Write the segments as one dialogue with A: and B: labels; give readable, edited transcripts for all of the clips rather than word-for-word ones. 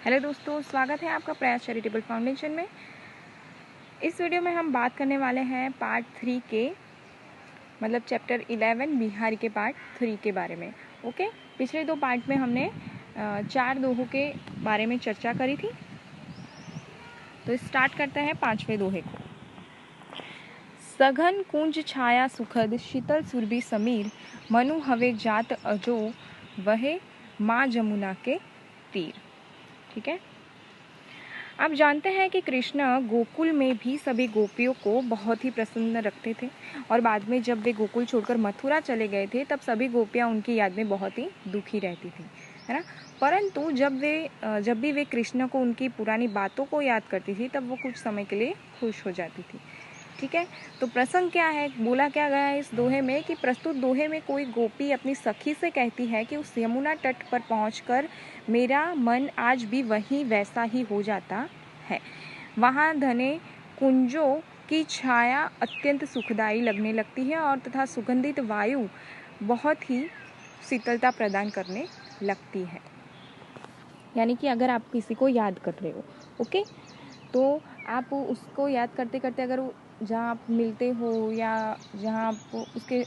A: Hello दोस्तों, स्वागत है आपका प्रयास चैरिटेबल फाउंडेशन में। इस वीडियो में हम बात करने वाले हैं पार्ट 3 के मतलब चैप्टर 11 बिहारी के पार्ट 3 के बारे में। ओके, पिछले 2 पार्ट में हमने 4 दोहों के बारे में चर्चा करी थी। तो स्टार्ट करते हैं 5वें दोहे को। सघन कुंज छाया सुखद शीतल सुरभि समीर, मनु हवे जात अजो वहे माँ जमुना के तीर। ठीक है, आप जानते हैं कि कृष्ण गोकुल में भी सभी गोपियों को बहुत ही प्रसन्न रखते थे और बाद में जब वे गोकुल छोड़कर मथुरा चले गए थे तब सभी गोपियां उनकी याद में बहुत ही दुखी रहती थी, है ना। परंतु जब भी वे कृष्ण को उनकी पुरानी बातों को याद करती थी तब वो कुछ समय के लिए खुश हो जाती थी। ठीक है, तो प्रसंग क्या है, बोला क्या गया है इस दोहे में कि प्रस्तुत दोहे में कोई गोपी अपनी सखी से कहती है कि उस यमुना तट पर पहुंचकर मेरा मन आज भी वही वैसा ही हो जाता है। वहाँ घने कुंजों की छाया अत्यंत सुखदायी लगने लगती है और तथा सुगंधित वायु बहुत ही शीतलता प्रदान करने लगती है। यानी कि अगर आप किसी को याद कर रहे हो, ओके, तो आप उसको याद करते करते अगर जहाँ आप मिलते हो या जहाँ आप उसके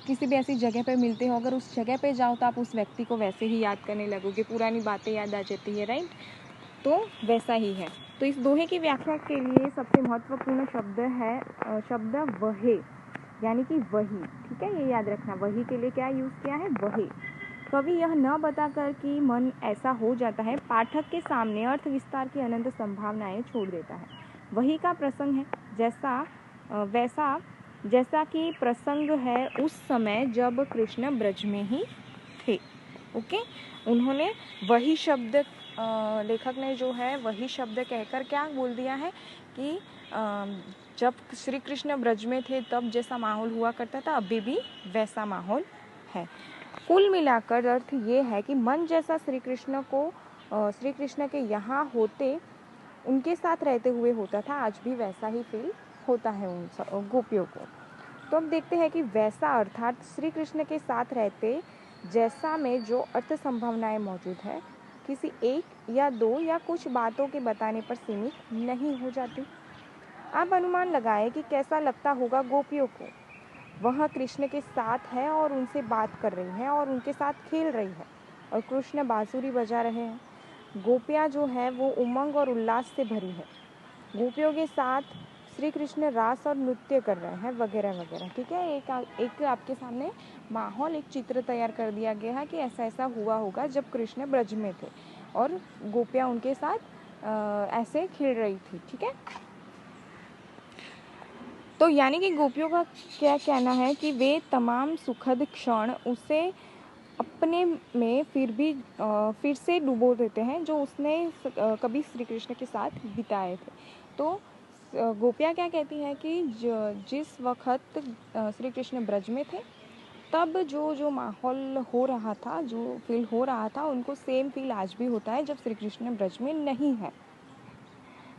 A: किसी भी ऐसी जगह पे मिलते हो, अगर उस जगह पे जाओ तो आप उस व्यक्ति को वैसे ही याद करने लगोगे, पुरानी बातें याद आ जाती है, राइट। तो वैसा ही है। तो इस दोहे की व्याख्या के लिए सबसे महत्वपूर्ण शब्द है शब्द वहे, यानी कि वही। ठीक है, ये याद रखना, वही के लिए क्या यूज़ किया है, वही। कवि यह न बताकर कि मन ऐसा हो जाता है, पाठक के सामने अर्थ विस्तार की अनंत संभावनाएं छोड़ देता है। वही का प्रसंग है जैसा कि प्रसंग है उस समय जब कृष्ण ब्रज में ही थे। ओके, उन्होंने वही शब्द लेखक ने जो है वही शब्द कहकर क्या बोल दिया है कि जब श्री कृष्ण ब्रज में थे तब जैसा माहौल हुआ करता था अभी भी वैसा माहौल है। कुल मिलाकर अर्थ ये है कि मन जैसा श्री कृष्ण के यहाँ होते उनके साथ रहते हुए होता था, आज भी वैसा ही फील होता है उन गोपियों को। तो हम देखते हैं कि वैसा अर्थात श्री कृष्ण के साथ रहते जैसा में जो अर्थ संभावनाएं मौजूद है किसी एक या दो या कुछ बातों के बताने पर सीमित नहीं हो जाती। आप अनुमान लगाएं कि कैसा लगता होगा गोपियों को। वह कृष्ण के साथ है और उनसे बात कर रही है और उनके साथ खेल रही है और कृष्ण बांसुरी बजा रहे हैं। गोपियाँ जो है वो उमंग और उल्लास से भरी है। गोपियों के साथ श्री कृष्ण रास और नृत्य कर रहे हैं वगैरह वगैरह। ठीक है, एक आपके सामने माहौल, एक चित्र तैयार कर दिया गया है कि ऐसा ऐसा हुआ होगा जब कृष्ण ब्रज में थे और गोपियाँ उनके साथ ऐसे खेल रही थी। ठीक है, तो यानी कि गोपियों का क्या कहना है कि वे तमाम सुखद क्षण उसे अपने में फिर से डुबो देते हैं जो उसने कभी श्री कृष्ण के साथ बिताए थे। तो गोपियाँ क्या कहती हैं कि जिस वक्त श्री कृष्ण ब्रज में थे तब जो माहौल हो रहा था, जो फील हो रहा था, उनको सेम फील आज भी होता है जब श्री कृष्ण ब्रज में नहीं है।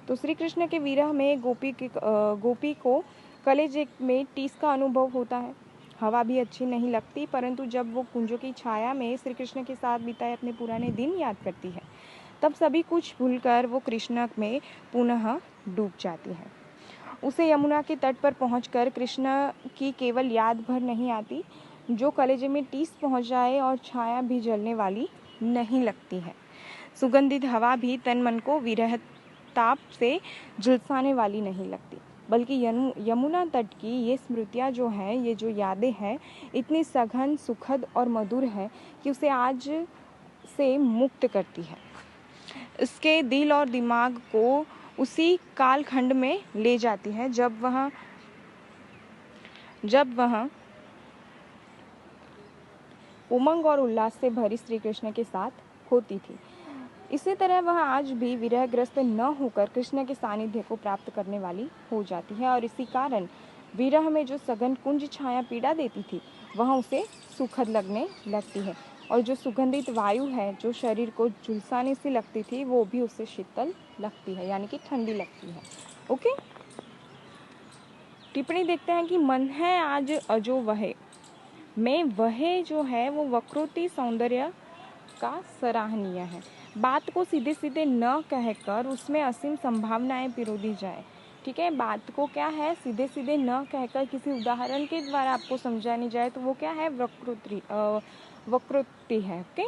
A: तो श्री कृष्ण के विरह में गोपी को कलेजे में टीस का अनुभव होता है। हवा भी अच्छी नहीं लगती, परंतु जब वो कुंजों की छाया में श्री कृष्ण के साथ बिताए अपने पुराने दिन याद करती है तब सभी कुछ भूलकर वो कृष्ण में पुनः डूब जाती है। उसे यमुना के तट पर पहुंचकर कृष्ण की केवल याद भर नहीं आती, जो कलेजे में टीस पहुंच जाए और छाया भी जलने वाली नहीं लगती है। सुगंधित हवा भी तन मन को विरह ताप से झुलसाने वाली नहीं लगती, बल्कि यमुना तट की ये स्मृतियाँ जो हैं, ये जो यादें हैं, इतनी सघन, सुखद और मधुर है कि उसे आज से मुक्त करती है। इसके दिल और दिमाग को उसी कालखंड में ले जाती है जब वह उमंग और उल्लास से भरी श्री कृष्ण के साथ होती थी। इसी तरह वह आज भी विरहग्रस्त न होकर कृष्ण के सानिध्य को प्राप्त करने वाली हो जाती है और इसी कारण विरह में जो सघन कुंज छाया पीड़ा देती थी वह उसे सुखद लगने लगती है और जो सुगंधित वायु है जो शरीर को झुलसाने से लगती थी वो भी उसे शीतल लगती है, यानी कि ठंडी लगती है। ओके, टिप्पणी देखते हैं कि मन है आज अजो वहे में वह जो है वो वक्रोति सौंदर्य का सराहनीय है। बात को सीधे सीधे न कहकर उसमें असीम संभावनाएं पिरो दी जाए। ठीक है, बात को क्या है सीधे सीधे न कहकर किसी उदाहरण के द्वारा आपको समझानी जाए तो वो क्या है, वक्रोक्ति है। ओके,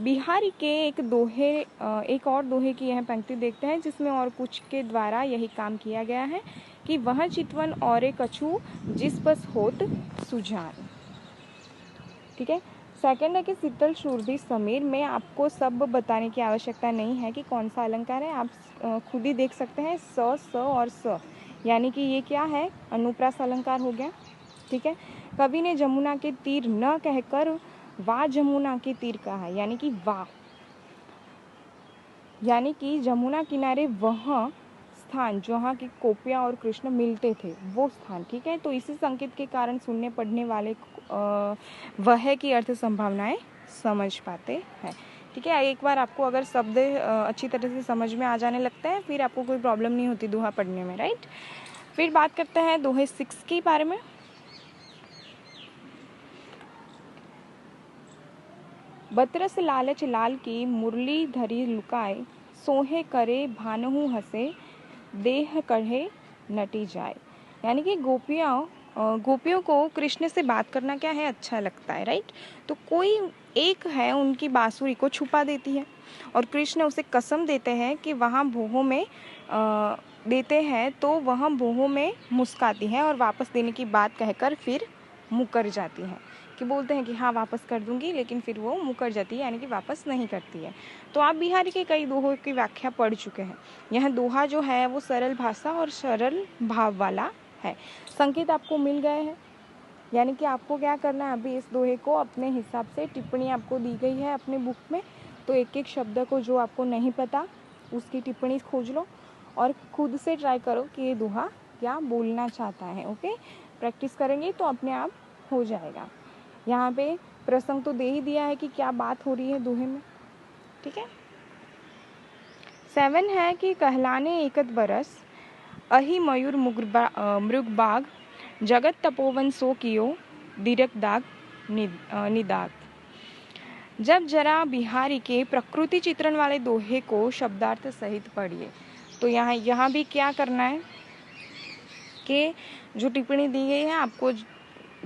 A: बिहारी के एक और दोहे की यह पंक्ति देखते हैं जिसमें और कुछ के द्वारा यही काम किया गया है कि वह चितवन और कछु जिस बस होत सुजान। ठीक है, सेकंड है कि शीतल शूरबी समीर में आपको सब बताने की आवश्यकता नहीं है कि कौन सा अलंकार है, आप खुद ही देख सकते हैं। स और स यानी कि ये क्या है, अनुप्रास अलंकार हो गया। ठीक है, कवि ने जमुना के तीर न कहकर वा जमुना के तीर कहा है, यानी कि वाह, यानी कि जमुना किनारे वह स्थान जहाँ की कोपिया और कृष्ण मिलते थे वो स्थान। ठीक है, तो इसी संकेत के कारण सुनने पढ़ने वाले वह की अर्थ संभावनाएं समझ पाते हैं। ठीक है, एक बार आपको अगर शब्द अच्छी तरह से समझ में आ जाने लगता है फिर आपको कोई प्रॉब्लम नहीं होती दोहा पढ़ने में, राइट। फिर बात करते हैं दोहे 6 के बारे में। बतरस लालच लाल की मुरली धरी लुकाए, सोहे करे भानहु हंसे देह कढ़े नटी जाए। यानी कि गोपियों को कृष्ण से बात करना क्या है, अच्छा लगता है, राइट। तो कोई एक है उनकी बांसुरी को छुपा देती है और कृष्ण उसे कसम देते हैं कि वहाँ भोहों में देते हैं तो वह भोहों में मुस्काती है और वापस देने की बात कहकर फिर मुकर जाती है, कि बोलते हैं कि हाँ वापस कर दूंगी, लेकिन फिर वो मुकर जाती है, यानी कि वापस नहीं करती है। तो आप बिहारी के कई दोहों की व्याख्या पढ़ चुके हैं। यह दोहा जो है वो सरल भाषा और सरल भाव वाला है। संकेत आपको मिल गए हैं, यानी कि आपको क्या करना है, अभी इस दोहे को अपने हिसाब से, टिप्पणी आपको दी गई है अपने बुक में, तो एक एक शब्द को जो आपको नहीं पता उसकी टिप्पणी खोज लो और खुद से ट्राई करो कि ये दोहा क्या बोलना चाहता है। ओके, प्रैक्टिस करेंगे तो अपने आप हो जाएगा। यहाँ पे प्रसंग तो दे ही दिया है कि क्या बात हो रही है दोहे में। ठीक है, 7 है कि कहलाने एकत बरस अहि मयूर मृग बाग जगत तपोवन सो कियो दीरक दाग निदाग। जब जरा बिहारी के प्रकृति चित्रण वाले दोहे को शब्दार्थ सहित पढ़िए। तो यहाँ भी क्या करना है कि जो टिप्पणी दी गई है आपको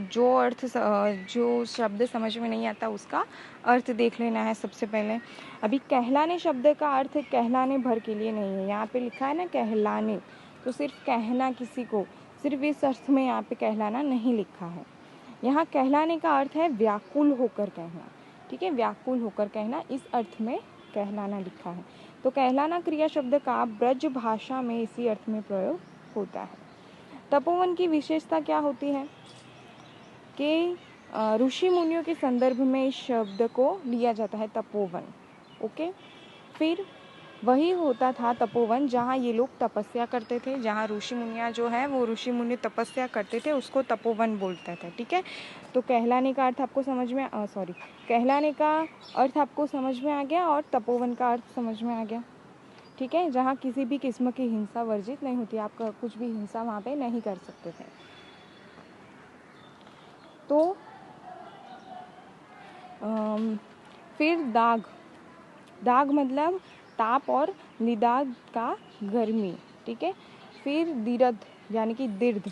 A: जो शब्द समझ में नहीं आता उसका अर्थ देख लेना है सबसे पहले। अभी कहलाने शब्द का अर्थ कहलाने भर के लिए नहीं है, यहाँ पे लिखा है ना कहलाने, तो सिर्फ कहना किसी को, सिर्फ इस अर्थ में यहाँ पे कहलाना नहीं लिखा है। यहाँ कहलाने का अर्थ है व्याकुल होकर कहना। ठीक है, व्याकुल होकर कहना, इस अर्थ में कहलाना लिखा है। तो कहलाना क्रिया शब्द का ब्रज भाषा में इसी अर्थ में प्रयोग होता है। तपोवन की विशेषता क्या होती है कि ऋषि मुनियों के संदर्भ में इस शब्द को लिया जाता है तपोवन। ओके, फिर वही होता था तपोवन जहाँ ये लोग तपस्या करते थे, जहाँ ऋषि मुनियाँ जो है वो ऋषि मुनि तपस्या करते थे, उसको तपोवन बोलता था। ठीक है, तो कहलाने का अर्थ आपको समझ में कहलाने का अर्थ आपको समझ में आ गया और तपोवन का अर्थ समझ में आ गया। ठीक है, जहाँ किसी भी किस्म की हिंसा वर्जित नहीं होती, आप कुछ भी हिंसा वहाँ पे नहीं कर सकते थे। तो फिर दाग मतलब ताप और निदाग का गर्मी। ठीक है, फिर दीर्घ यानी कि दीर्घ,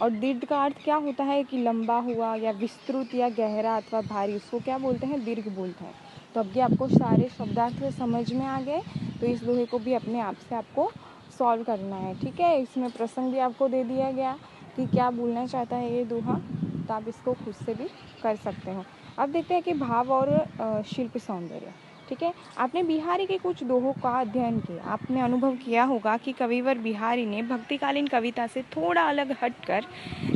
A: और दीर्घ का अर्थ क्या होता है कि लंबा हुआ या विस्तृत या गहरा अथवा भारी, उसको क्या बोलते हैं, दीर्घ बोलते हैं। तो अब ये आपको सारे शब्दार्थ समझ में आ गए, तो इस दोहे को भी अपने आप से आपको सॉल्व करना है। ठीक है, इसमें प्रसंग भी आपको दे दिया गया कि क्या बोलना चाहता है ये दोहा, तो आप इसको खुद से भी कर सकते हो। अब देखते हैं कि भाव और शिल्प सौंदर्य। ठीक है, आपने बिहारी के कुछ दोहों का अध्ययन किया, आपने अनुभव किया होगा कि कविवर बिहारी ने भक्तिकालीन कविता से थोड़ा अलग हटकर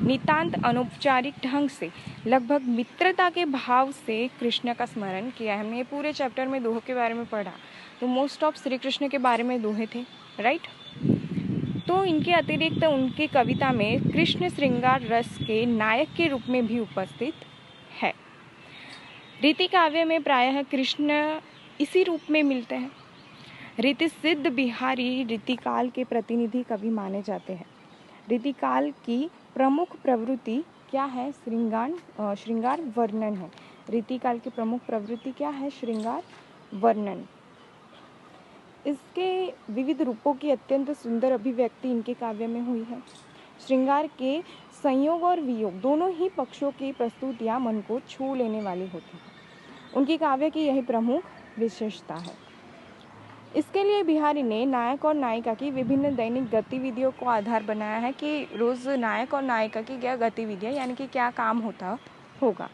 A: नितांत अनौपचारिक ढंग से लगभग मित्रता के भाव से कृष्ण का स्मरण किया है। हमने पूरे चैप्टर में दोहों के बारे में पढ़ा, तो मोस्ट ऑफ श्री कृष्ण के बारे में दोहे थे, राइट। तो इनके अतिरिक्त उनकी कविता में कृष्ण श्रृंगार रस के नायक के रूप में भी उपस्थित है। रीति काव्य में प्रायः कृष्ण इसी रूप में मिलते हैं। रीति सिद्ध बिहारी रीतिकाल के प्रतिनिधि कवि माने जाते हैं। रीतिकाल की प्रमुख प्रवृत्ति क्या है, श्रृंगार वर्णन है। रीतिकाल की प्रमुख प्रवृत्ति क्या है, श्रृंगार वर्णन। इसके विविध रूपों की अत्यंत सुंदर अभिव्यक्ति इनके काव्य में हुई है। श्रृंगार के संयोग और वियोग दोनों ही पक्षों की प्रस्तुतियाँ मन को छू लेने वाली होती हैं। उनकी काव्य की यही प्रमुख विशेषता है। इसके लिए बिहारी ने नायक और नायिका की विभिन्न दैनिक गतिविधियों को आधार बनाया है कि रोज नायक और नायिका की क्या गतिविधियाँ यानी कि क्या काम होता होगा।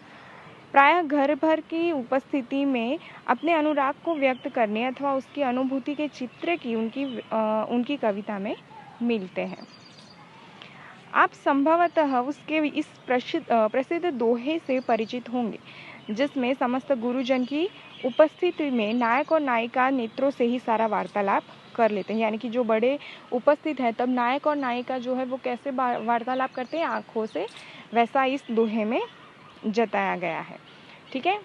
A: प्रायः घर भर की उपस्थिति में अपने अनुराग को व्यक्त करने अथवा उसकी अनुभूति के चित्र की उनकी कविता में मिलते हैं। आप संभवतः उसके इस प्रसिद्ध दोहे से परिचित होंगे, जिसमें समस्त गुरुजन की उपस्थिति में नायक और नायिका नेत्रों से ही सारा वार्तालाप कर लेते हैं। यानी कि जो बड़े उपस्थित है तब नायक और नायिका जो है वो कैसे वार्तालाप करते हैं, आँखों से, वैसा इस दोहे में जताया गया है। ठीक है।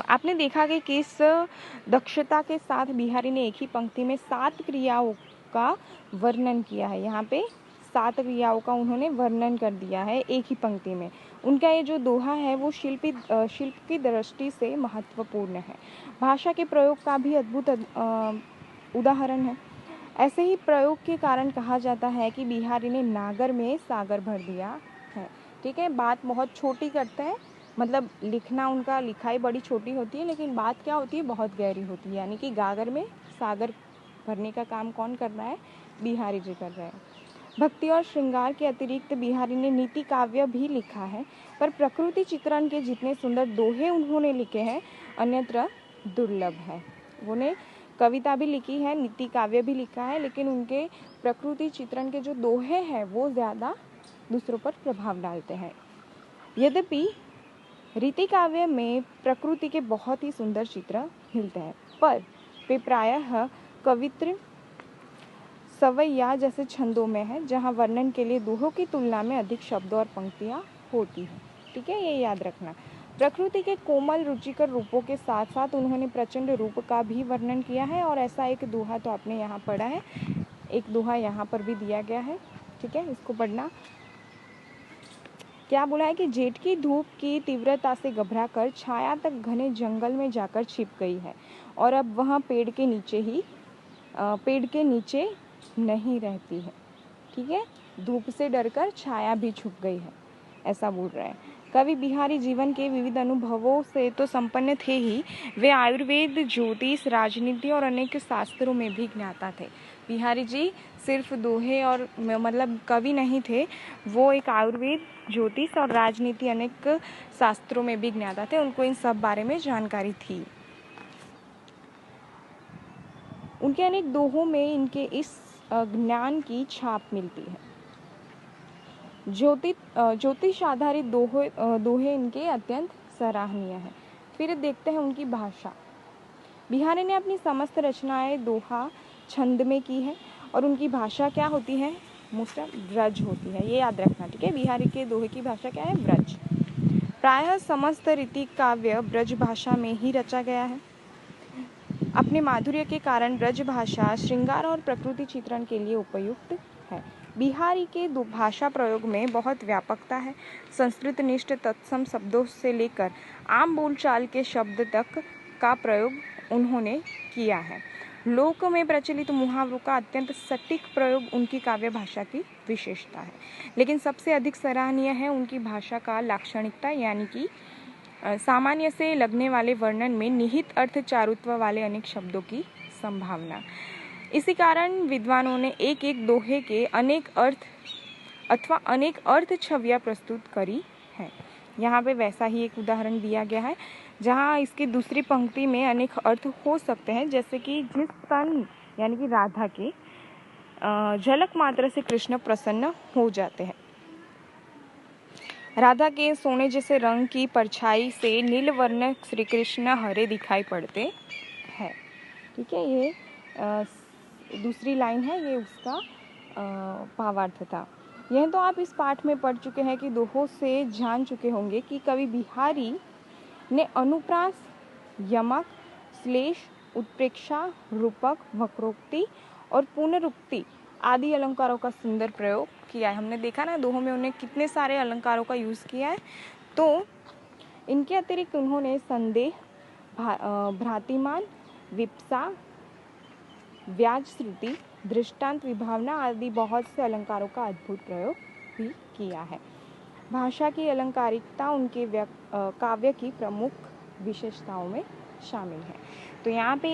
A: आपने देखा कि किस दक्षता के साथ बिहारी ने एक ही पंक्ति में 7 क्रियाओं का वर्णन किया है। यहाँ पे 7 क्रियाओं का उन्होंने वर्णन कर दिया है एक ही पंक्ति में। उनका ये जो दोहा है वो शिल्प की दृष्टि से महत्वपूर्ण है। भाषा के प्रयोग का भी अद्भुत उदाहरण है। ऐसे ही प्रयोग के कारण कहा जाता है कि बिहारी ने नागर में सागर भर दिया है। ठीक है, बात बहुत छोटी करते हैं, मतलब लिखना, उनका लिखाई बड़ी छोटी होती है, लेकिन बात क्या होती है, बहुत गहरी होती है। यानी कि गागर में सागर भरने का काम कौन कर रहा है, बिहारी जी कर रहे हैं। भक्ति और श्रृंगार के अतिरिक्त बिहारी ने नीति काव्य भी लिखा है, पर प्रकृति चित्रण के जितने सुंदर दोहे उन्होंने लिखे हैं अन्यत्र दुर्लभ है। उन्होंने कविता भी लिखी है, नीति काव्य भी लिखा है, लेकिन उनके प्रकृति चित्रण के जो दोहे हैं वो ज़्यादा दूसरों पर प्रभाव डालते हैं। यद्यपि रीति काव्य में प्रकृति के बहुत ही सुंदर चित्र मिलते हैं, पर वे प्रायः कवित्र, सवैया जैसे छंदों में है, जहाँ वर्णन के लिए दोहों की तुलना में अधिक शब्द और पंक्तियाँ होती हैं। ठीक है, ये याद रखना। प्रकृति के कोमल रुचिकर रूपों के साथ साथ उन्होंने प्रचंड रूप का भी वर्णन किया है, और ऐसा एक दोहा तो आपने यहाँ पढ़ा है, एक दोहा यहाँ पर भी दिया गया है। ठीक है, इसको पढ़ना। क्या बोला है कि जेठ की धूप की तीव्रता से घबराकर छाया तक घने जंगल में जाकर छिप गई है, और अब वह पेड़ के नीचे नहीं रहती है। ठीक है, धूप से डरकर छाया भी छुप गई है, ऐसा बोल रहे हैं। कवि बिहारी जीवन के विविध अनुभवों से तो संपन्न थे ही, वे आयुर्वेद, ज्योतिष, राजनीति और अनेक शास्त्रों में भी ज्ञाता थे। बिहारी जी सिर्फ दोहे और मतलब कवि नहीं थे, वो एक आयुर्वेद, ज्योतिष और राजनीति, अनेक शास्त्रों में भी ज्ञाता थे। उनको इन सब बारे में जानकारी थी। उनके अनेक दोहों में इनके इस ज्ञान की छाप मिलती है। ज्योतिष आधारित दोहे इनके अत्यंत सराहनीय है। फिर देखते हैं उनकी भाषा। बिहारी ने अपनी समस्त रचनाएं दोहा छंद में की है, और उनकी भाषा क्या होती है, मुख्य ब्रज होती है। ये याद रखना। ठीक है, बिहारी के दोहे की भाषा क्या है, ब्रज। प्रायः समस्त रीति काव्य ब्रज भाषा में ही रचा गया है। अपने माधुर्य के कारण ब्रज भाषा श्रृंगार और प्रकृति चित्रण के लिए उपयुक्त है। बिहारी के भाषा प्रयोग में बहुत व्यापकता है। संस्कृत निष्ठ तत्सम शब्दों से लेकर आम बोलचाल के शब्द तक का प्रयोग उन्होंने किया है। लोक में प्रचलित मुहावरों का अत्यंत सटीक प्रयोग उनकी काव्य भाषा की विशेषता है। लेकिन सबसे अधिक सराहनीय है उनकी भाषा का लाक्षणिकता, यानी कि सामान्य से लगने वाले वर्णन में निहित अर्थ चारुत्व वाले अनेक शब्दों की संभावना। इसी कारण विद्वानों ने एक एक दोहे के अनेक अर्थ अथवा अनेक अर्थ छवियां प्रस्तुत करी है। यहाँ पे वैसा ही एक उदाहरण दिया गया है, जहाँ इसकी दूसरी पंक्ति में अनेक अर्थ हो सकते हैं, जैसे कि जिस तन यानी कि राधा के झलक मात्र से कृष्ण प्रसन्न हो जाते हैं। राधा के सोने जैसे रंग की परछाई से नील वर्ण श्री कृष्ण हरे दिखाई पड़ते हैं। ठीक है, ये दूसरी लाइन है, ये उसका भावार्थ था। यह तो आप इस पाठ में पढ़ चुके हैं कि दोहों से जान चुके होंगे कि कवि बिहारी ने अनुप्रास, यमक, श्लेष, उत्प्रेक्षा, रूपक, वक्रोक्ति और पुनरुक्ति आदि अलंकारों का सुंदर प्रयोग किया है। हमने देखा ना दोहों में उन्हें कितने सारे अलंकारों का यूज़ किया है। तो इनके अतिरिक्त उन्होंने संदेह, भ्रातिमान, विप्सा, व्याजश्रुति, दृष्टांत, विभावना आदि बहुत से अलंकारों का अद्भुत प्रयोग भी किया है। भाषा की अलंकारिकता उनके काव्य की प्रमुख विशेषताओं में शामिल है। तो यहाँ पे